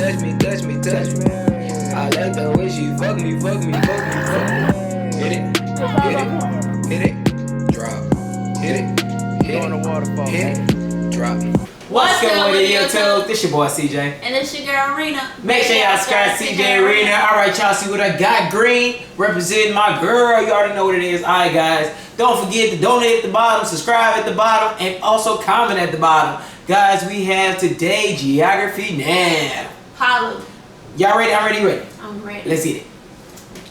touch me, touch me, touch me. I like the way she fuck me, fuck me, fuck me, fuck me. Hit it, hit it, hit it, drop. Hit it, hit it, hit it, drop. What's going on with YouTube? This your boy CJ. And this your girl RINA. Make sure y'all subscribe to CJ and RINA. Alright, y'all see what I got. Green, representing my girl. You already know what it is. Alright, guys. Don't forget to donate at the bottom, subscribe at the bottom, and also comment at the bottom. Guys, we have today geography now. Palau. Y'all ready? I'm ready. I'm ready. Let's get it.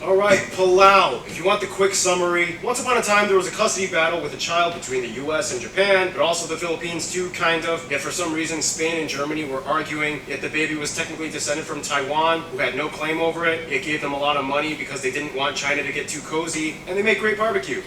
Alright, Palau. If you want the quick summary, once upon a time there was a custody battle with a child between the US and Japan, but also the Philippines too, kind of. Yet for some reason Spain and Germany were arguing, yet the baby was technically descended from Taiwan, who had no claim over it. It gave them a lot of money because they didn't want China to get too cozy, and they make great barbecue.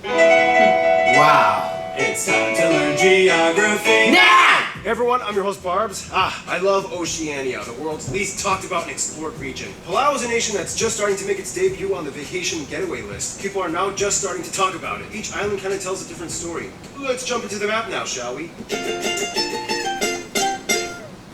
Wow. It's time to learn geography Now! Hey everyone, I'm your host Barbs. I love Oceania, the world's least talked about and explored region. Palau is a nation that's just starting to make its debut on the vacation getaway list. People are now just starting to talk about it. Each island kind of tells a different story. Let's jump into the map now, shall we?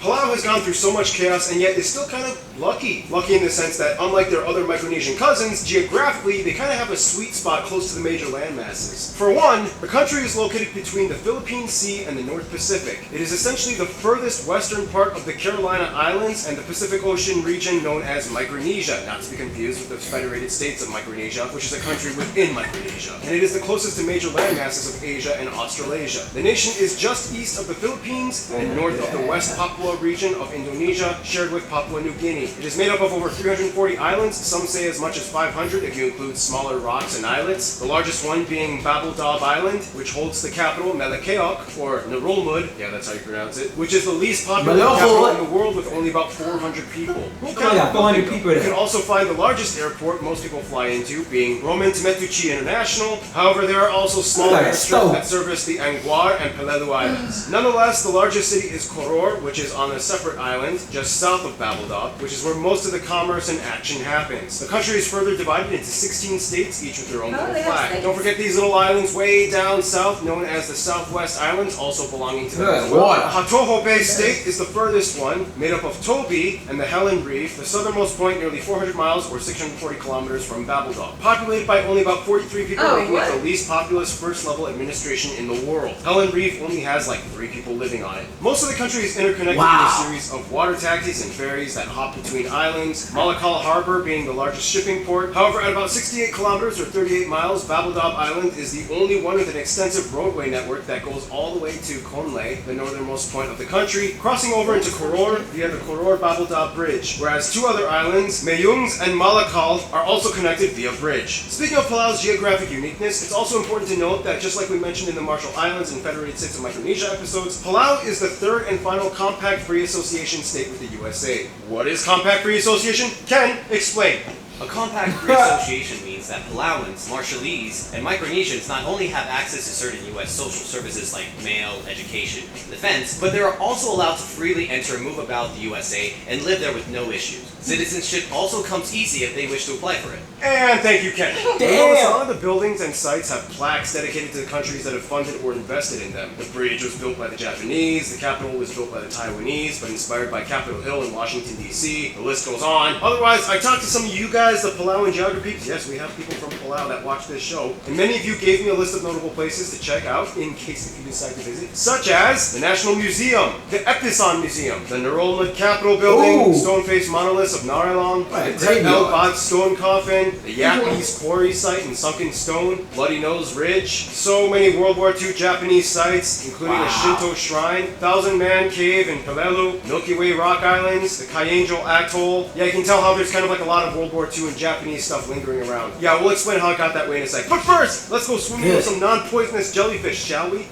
Palau has gone through so much chaos and yet is still kind of lucky. Lucky in the sense that, unlike their other Micronesian cousins, geographically they kind of have a sweet spot close to the major land masses. For one, the country is located between the Philippine Sea and the North Pacific. It is essentially the furthest western part of the Carolina Islands and the Pacific Ocean region known as Micronesia, not to be confused with the Federated States of Micronesia, which is a country within Micronesia. And it is the closest to major land masses of Asia and Australasia. The nation is just east of the Philippines and north of the West Papua region of Indonesia, shared with Papua New Guinea. It is made up of over 340 islands, some say as much as 500 if you include smaller rocks and islets. The largest one being Babeldaw Island, which holds the capital Melekeok, or Narulmud, yeah that's how you pronounce it, which is the least popular capital in the world with only about 400 people. Who got 400 people there? You can also find the largest airport most people fly into being Roman Temetuchi International. However, there are also smaller airstrips that service the Anguar and Pelelu Islands. Nonetheless, the largest city is Koror, which is on a separate island just south of Babeldaw, which is where most of the commerce and action happens. The country is further divided into 16 states, each with their own little flag. Don't forget these little islands way down south, known as the Southwest Islands, also belonging to them as well. Hatoho Bay State is the furthest one, made up of Toby and the Helen Reef, the southernmost point nearly 400 miles or 640 kilometers from Babeldaw. Populated by only about 43 people, making it the least populous first-level administration in the world. Helen Reef only has like 3 people living on it. Most of the country is interconnected in a series of water taxis and ferries that hop between islands, Malakal Harbor being the largest shipping port. However, at about 68 kilometers or 38 miles, Babeldaw Island is the only one with an extensive roadway network that goes all the way to Conley, the northernmost point of the country, crossing over into Koror via the Koror-Babeldaw Bridge, whereas 2 other islands, Mayungs and Malakal, are also connected via bridge. Speaking of Palau's geographic uniqueness, it's also important to note that just like we mentioned in the Marshall Islands and Federated States of Micronesia episodes, Palau is the third and final compact-free association state with the USA. What is compact-free association? Ken, explain. A compact-free association means that Palauans, Marshallese, and Micronesians not only have access to certain U.S. social services like mail, education, and defense, but they are also allowed to freely enter and move about the USA and live there with no issues. Citizenship also comes easy if they wish to apply for it. And thank you, Ken. Damn. Some of the buildings and sites have plaques dedicated to the countries that have funded or invested in them. The bridge was built by the Japanese, the Capitol was built by the Taiwanese, but inspired by Capitol Hill in Washington, D.C. The list goes on. Otherwise, I talked to some of you guys, the Palau and geography. Yes, we have people from Palau that watch this show. And many of you gave me a list of notable places to check out in case if you decide to visit, such as the National Museum, the Epison Museum, the Narulmud Capitol Building, stone-faced monoliths of Narelong, the Great Elbot Stone Coffin, the Yapese Quarry Site in Sunken Stone, Bloody Nose Ridge, so many World War II Japanese sites, including a Shinto shrine, Thousand Man Cave in Pelelu, Milky Way Rock Islands, the Kayangel Atoll. Yeah, you can tell how there's kind of like a lot of World War II and Japanese stuff lingering around. Yeah, we'll explain how it got that way in a sec. But first, let's go swimming with some non-poisonous jellyfish, shall we?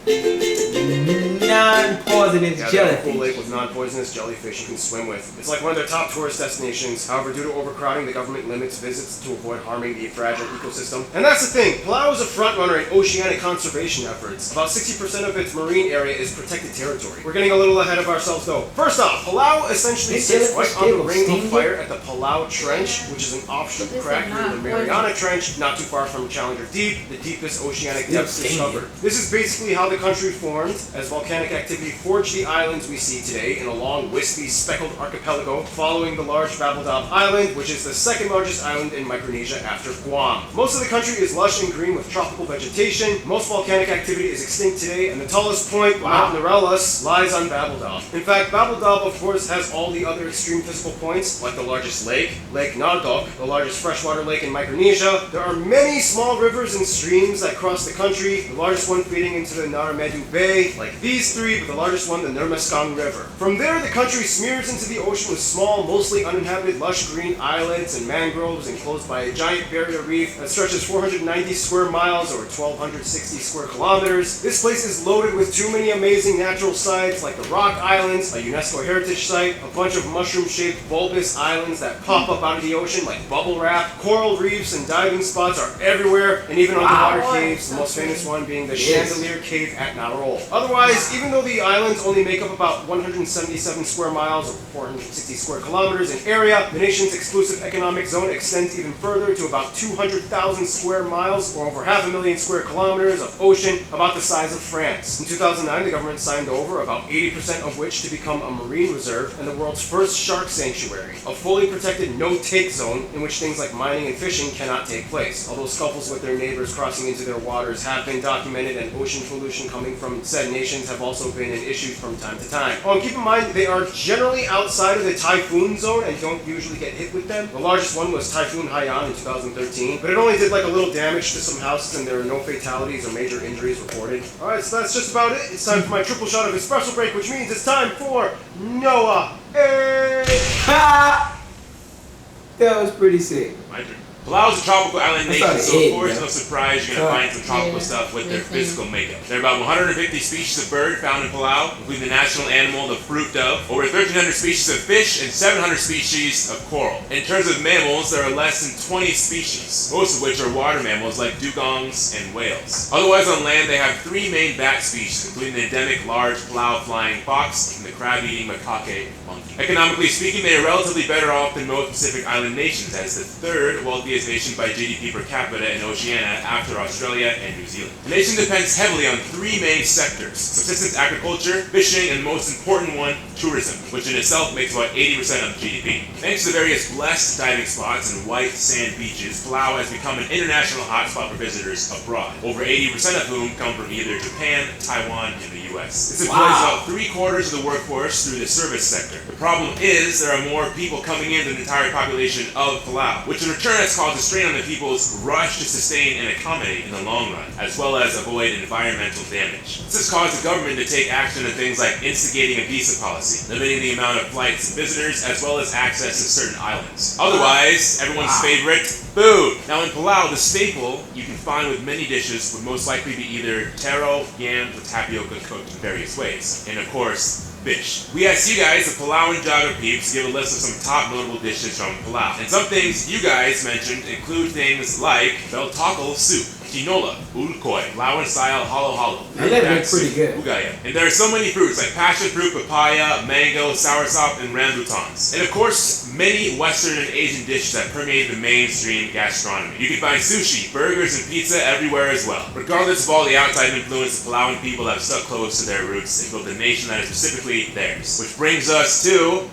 Non-poisonous jellyfish. Cool lake with non-poisonous jellyfish you can swim with. It's like one of their top tourist destinations. However, due to overcrowding, the government limits visits to avoid harming the fragile ecosystem. And that's the thing, Palau is a frontrunner in oceanic conservation efforts. About 60% of its marine area is protected territory. We're getting a little ahead of ourselves though. First off, Palau essentially sits right on the ring of fire at the Palau Trench, which is an offshoot crack near the Mariana Trench, not too far from Challenger Deep, the deepest oceanic depths discovered. This is basically how the country formed, as volcanic volcanic activity forged the islands we see today in a long, wispy, speckled archipelago following the large Babeldav Island, which is the second largest island in Micronesia after Guam. Most of the country is lush and green with tropical vegetation. Most volcanic activity is extinct today, and the tallest point, Mount Narellas, lies on Babeldav. In fact, Babeldav, of course, has all the other extreme physical points, like the largest lake, Lake Nardok, the largest freshwater lake in Micronesia. There are many small rivers and streams that cross the country, the largest one feeding into the Naramedu Bay, like these three, but the largest one, the Nurmeskong River. From there, the country smears into the ocean with small, mostly uninhabited, lush green islets and mangroves enclosed by a giant barrier reef that stretches 490 square miles or 1,260 square kilometers. This place is loaded with too many amazing natural sites like the Rock Islands, a UNESCO heritage site, a bunch of mushroom-shaped bulbous islands that pop up out of the ocean like bubble wrap, coral reefs and diving spots are everywhere, and even underwater caves, the most famous one being the Chandelier Cave at Narol. Otherwise, even though the islands only make up about 177 square miles or 460 square kilometers in area, the nation's exclusive economic zone extends even further to about 200,000 square miles or over 500,000 square kilometers of ocean, about the size of France. In 2009, the government signed over about 80% of which to become a marine reserve and the world's first shark sanctuary, a fully protected no-take zone in which things like mining and fishing cannot take place, although scuffles with their neighbors crossing into their waters have been documented and ocean pollution coming from said nations have also been an issue from time to time. Oh, and keep in mind, they are generally outside of the typhoon zone and don't usually get hit with them. The largest one was Typhoon Haiyan in 2013, but it only did like a little damage to some houses and there were no fatalities or major injuries reported. Alright, so that's just about it. It's time for my triple shot of espresso break, which means it's time for Noah. Hey! That was pretty sick. My turn. Palau is a tropical island nation, so of course yeah. no surprise you're going to find some tropical stuff with their physical makeup. There are about 150 species of bird found in Palau, including the national animal, the fruit dove, over 1,300 species of fish, and 700 species of coral. In terms of mammals, there are less than 20 species, most of which are water mammals like dugongs and whales. Otherwise on land, they have three main bat species, including the endemic large Palau flying fox and the crab-eating macaque monkey. Economically speaking, they are relatively better off than most Pacific island nations, as the third wealthiest nation by GDP per capita in Oceania after Australia and New Zealand. The nation depends heavily on three main sectors: subsistence agriculture, fishing, and the most important one, tourism, which in itself makes about 80% of GDP. Thanks to the various blessed diving spots and white sand beaches, Palau has become an international hotspot for visitors abroad, over 80% of whom come from either Japan, Taiwan, and the US. This employs about 3/4 of the workforce through the service sector. The problem is there are more people coming in than the entire population of Palau, which in return has caused a strain on the people's rush to sustain and accommodate in the long run, as well as avoid environmental damage. This has caused the government to take action on things like instigating a visa policy, limiting the amount of flights and visitors, as well as access to certain islands. Otherwise, everyone's favorite, food. Now in Palau, the staple you can find with many dishes would most likely be either taro, yams, or tapioca cooked in various ways. And of course, fish. We asked you guys, the Palauan Jogger peeps, to give a list of some top notable dishes from Palau. And some things you guys mentioned include things like bell tackle soup, tinola, ulkoy, Palauan style halo halo. That looks pretty good. Ugaya. And there are so many fruits like passion fruit, papaya, mango, soursop, and rambutans. And of course, many Western and Asian dishes that permeate the mainstream gastronomy. You can find sushi, burgers, and pizza everywhere as well. Regardless of all the outside influence, the Palauan people have stuck close to their roots and built a nation that is specifically theirs. Which brings us to...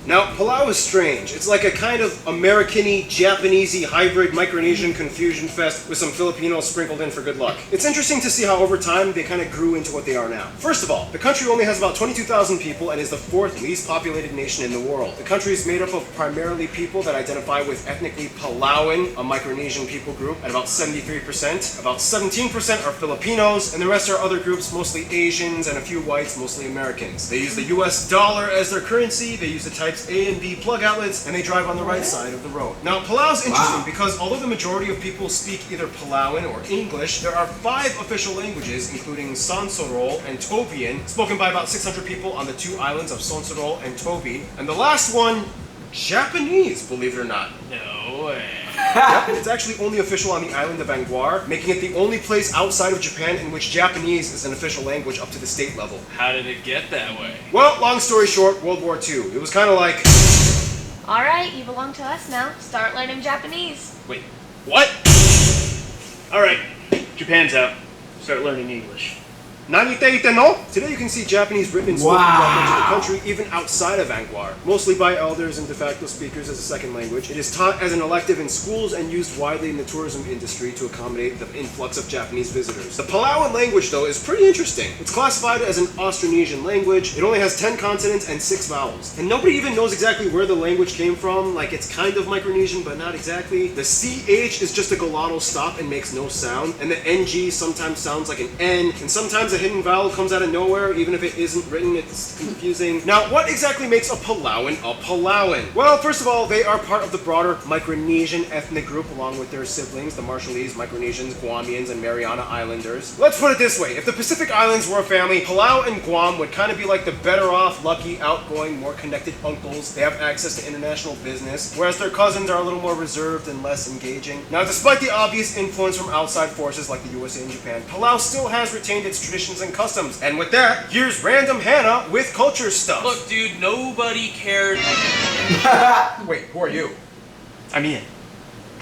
Now, Palau is strange. It's like a kind of American-y, Japanese-y hybrid Micronesian confusion fest with some Filipinos sprinkled in for good luck. It's interesting to see how over time they kind of grew into what they are now. First of all, the country only has about 22,000 people and is the fourth least populated nation in the world. The country is made up of primarily people that identify with ethnically Palauan, a Micronesian people group, at about 73%. About 17% are Filipinos, and the rest are other groups, mostly Asians and a few whites, mostly Americans. They use the US dollar as their currency, they use the types A and B plug outlets, and they drive on the right side of the road. Now, Palau's interesting because although the majority of people speak either Palauan or English, there are 5 official languages, including Sonsorol and Tobian, spoken by about 600 people on the 2 islands of Sonsorol and Tobi. And the last one, Japanese, believe it or not. No way. Yep, it's actually only official on the island of Anguar, making it the only place outside of Japan in which Japanese is an official language up to the state level. How did it get that way? Well, long story short, World War II. It was kind of like... Alright, you belong to us now. Start learning Japanese. Wait, what? Alright, Japan's out. start learning English. Nanite no? Today you can see Japanese written and spoken throughout much of the country, even outside of Angkor. Mostly by elders and de facto speakers as a second language. It is taught as an elective in schools and used widely in the tourism industry to accommodate the influx of Japanese visitors. The Palauan language, though, is pretty interesting. It's classified as an Austronesian language. It only has 10 consonants and 6 vowels. And nobody even knows exactly where the language came from. Like, it's kind of Micronesian, but not exactly. The CH is just a glottal stop and makes no sound. And the NG sometimes sounds like an N, and sometimes a hidden vowel comes out of nowhere, even if it isn't written. It's confusing. Now, what exactly makes a Palauan a Palauan? Well, first of all, they are part of the broader Micronesian ethnic group along with their siblings, the Marshallese, Micronesians, Guamians, and Mariana Islanders. Let's put it this way. If the Pacific Islands were a family, Palau and Guam would kind of be like the better off, lucky, outgoing, more connected uncles. They have access to international business, whereas their cousins are a little more reserved and less engaging. Now, despite the obvious influence from outside forces like the USA and Japan, Palau still has retained its traditions and customs. And with that, here's Random Hannah with culture stuff. Look, dude, nobody cares. Wait, who are you? I'm Ian.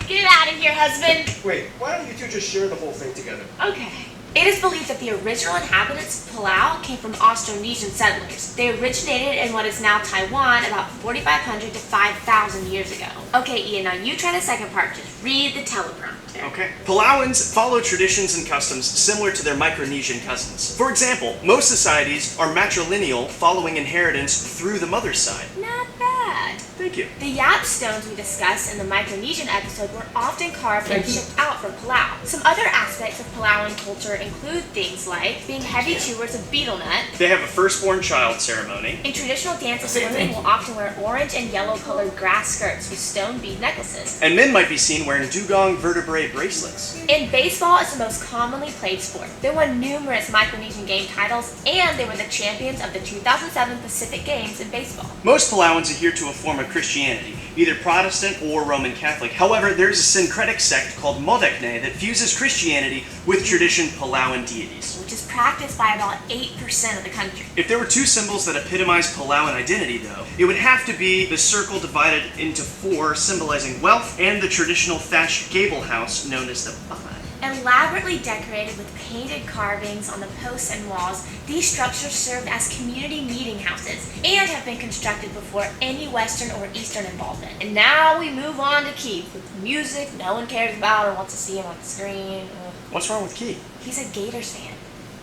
Get out of here, husband. Wait, why don't you two just share the whole thing together? Okay. It is believed that the original inhabitants of Palau came from Austronesian settlers. They originated in what is now Taiwan about 4,500 to 5,000 years ago. Okay, Ian, now you try the second part. Just read the teleprompter. Okay. Palauans follow traditions and customs similar to their Micronesian cousins. For example, most societies are matrilineal, following inheritance through the mother's side. Not bad. Thank you. The yap stones we discussed in the Micronesian episode were often carved and shipped out from Palau. Some other aspects of Palauan culture include things like being heavy chewers of betel nut. They have a firstborn child ceremony. In traditional dances, women will often wear orange and yellow colored grass skirts with stone bead necklaces. And men might be seen wearing dugong vertebrae bracelets. And baseball is the most commonly played sport. They won numerous Micronesian game titles, and they were the champions of the 2007 Pacific Games in baseball. Most Palauans adhere to a form of Christianity, either Protestant or Roman Catholic. However, there is a syncretic sect called Modekne that fuses Christianity with tradition Palauan deities, Which is practiced by about 8% of the country. If there were two symbols that epitomize Palauan identity, though, it would have to be the circle divided into 4, symbolizing wealth, and the traditional thatched gable house known as the Bahay. Elaborately decorated with painted carvings on the posts and walls, these structures served as community meeting houses and have been constructed before any Western or Eastern involvement. And now we move on to Keith with music no one cares about or wants to see him on the screen. Ugh. What's wrong with Keith? He's a Gators fan.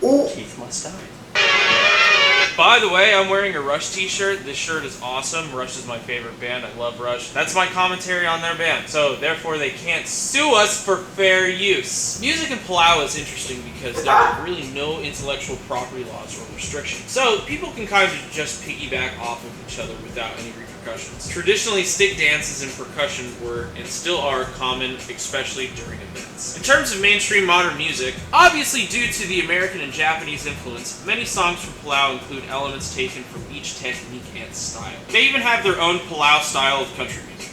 Keith must die. By the way, I'm wearing a Rush t-shirt. This shirt is awesome. Rush is my favorite band. I love Rush. That's my commentary on their band. So, therefore, they can't sue us for fair use. Music in Palau is interesting because there are really no intellectual property laws or restrictions. So, people can kind of just piggyback off of each other without any repercussions. Traditionally, stick dances and percussion were and still are common, especially during events. In terms of mainstream modern music, obviously due to the American and Japanese influence, many songs from Palau include elements taken from each technique and style. They even have their own Palau style of country music.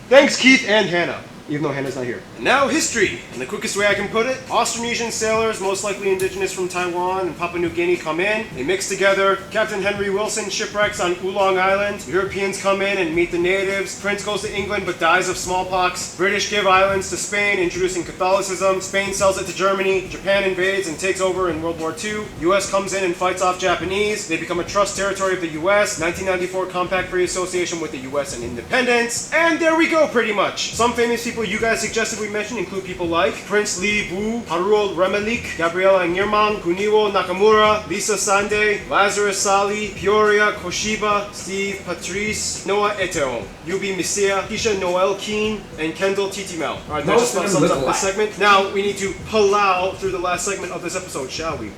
Thanks, Keith and Hannah, even though Hannah's not here. And now history. In the quickest way I can put it, Austronesian sailors, most likely indigenous from Taiwan and Papua New Guinea, come in. They mix together. Captain Henry Wilson shipwrecks on Oolong Island. Europeans come in and meet the natives. Prince goes to England but dies of smallpox. British give islands to Spain, introducing Catholicism. Spain sells it to Germany. Japan invades and takes over in World War II. US comes in and fights off Japanese. They become a trust territory of the US. 1994 Compact Free Association with the US and independence. And there we go, pretty much. Some famous people you guys suggested we mention include people like Prince Lee Bu, Haruo Remelik, Gabriela Ngirmang, Kuniwo Nakamura, Lisa Sande, Lazarus Sali, Peoria Koshiba, Steve Patrice, Noah Eteon, Yubi Misia, Keisha Noel Keen, and Kendall Titimel. Alright, that just about sums up this segment. Now we need to Palau through the last segment of this episode, shall we?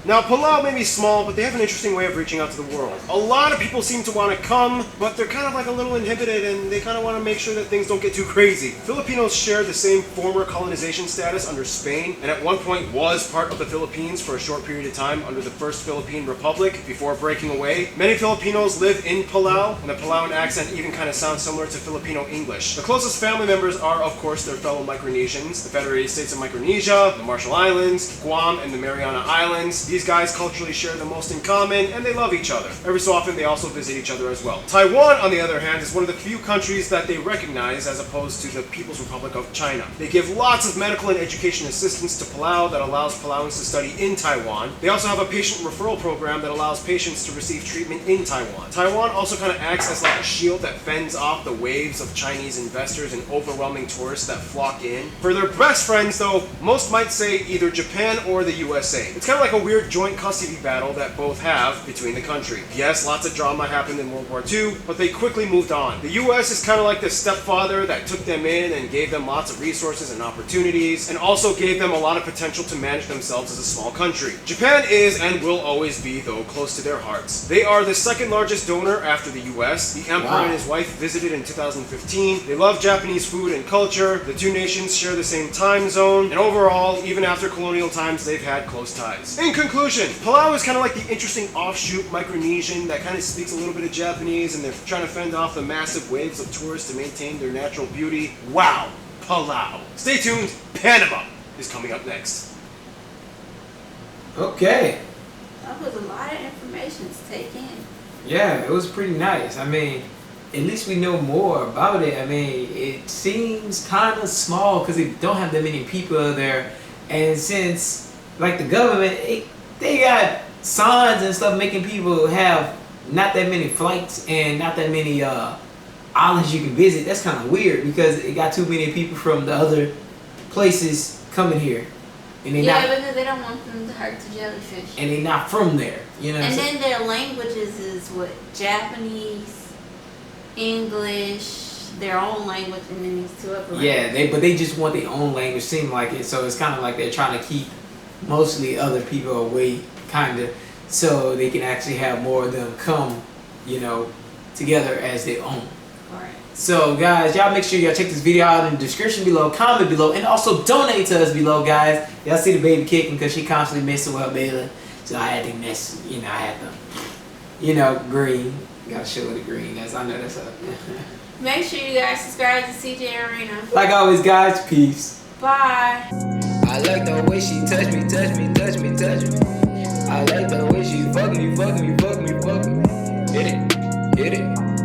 Now, Palau may be small, but they have an interesting way of reaching out to the world. A lot of people seem to want to come, but they're kind of like a little inhibited, and they kind of want to make sure that things don't get too crazy. Filipinos share the same former colonization status under Spain, and at one point was part of the Philippines for a short period of time under the First Philippine Republic before breaking away. Many Filipinos live in Palau, and the Palauan accent even kind of sounds similar to Filipino English. The closest family members are, of course, their fellow Micronesians, the Federated States of Micronesia, the Marshall Islands, Guam, and the Mariana Islands. These guys culturally share the most in common, and they love each other. Every so often, they also visit each other as well. Taiwan, on the other hand, is one of the few countries that they recognize as opposed to the People's Republic of China. They give lots of medical and education assistance to Palau that allows Palauans to study in Taiwan. They also have a patient referral program that allows patients to receive treatment in Taiwan. Taiwan also kind of acts as like a shield that fends off the waves of Chinese investors and overwhelming tourists that flock in. For their best friends though, most might say either Japan or the USA. It's kind of like a weird joint custody battle that both have between the country. Yes, lots of drama happened in World War II, but they quickly moved on. The US is kind of like the stepfather that took them in and gave them lots of resources and opportunities, and also gave them a lot of potential to manage themselves as a small country. Japan is and will always be, though, close to their hearts. They are the second largest donor after the US. The emperor and his wife visited in 2015. They love Japanese food and culture. The two nations share the same time zone, and overall, even after colonial times, they've had close ties. In conclusion, Palau is kind of like the interesting offshoot Micronesian that kind of speaks a little bit of Japanese, and they're trying to fend off the massive waves of tourists to maintain their natural beauty. Wow, Palau. Stay tuned, Panama is coming up next. Okay. That was a lot of information to take in. Yeah, it was pretty nice. I mean, at least we know more about it. I mean, it seems kind of small because they don't have that many people there. And since, like, the government, they got signs and stuff making people have not that many flights and not that many islands you can visit. That's kind of weird because it got too many people from the other places coming here. And because they don't want them to hurt the jellyfish. And they're not from there, you know. And then their languages is what? Japanese, English, their own language, and then these two other languages. Yeah, but they just want their own language, seem like it. So it's kind of like they're trying to keep mostly other people away, kind of, so they can actually have more of them come, you know, together as their own. Alright. So guys, y'all make sure y'all check this video out in the description below, comment below, and also donate to us below, guys. Y'all see the baby kicking because she constantly messing with her belly. So I had to mess, you know, I had to, you know, green. Gotta show her the green. I know that's up. Make sure you guys subscribe to CJ and RINA. Like always, guys, peace. Bye. I like the way she touch me, touch me, touch me, touch me. I like the way she fuck me, fuck me, fuck me, fuck me. Hit it, hit it.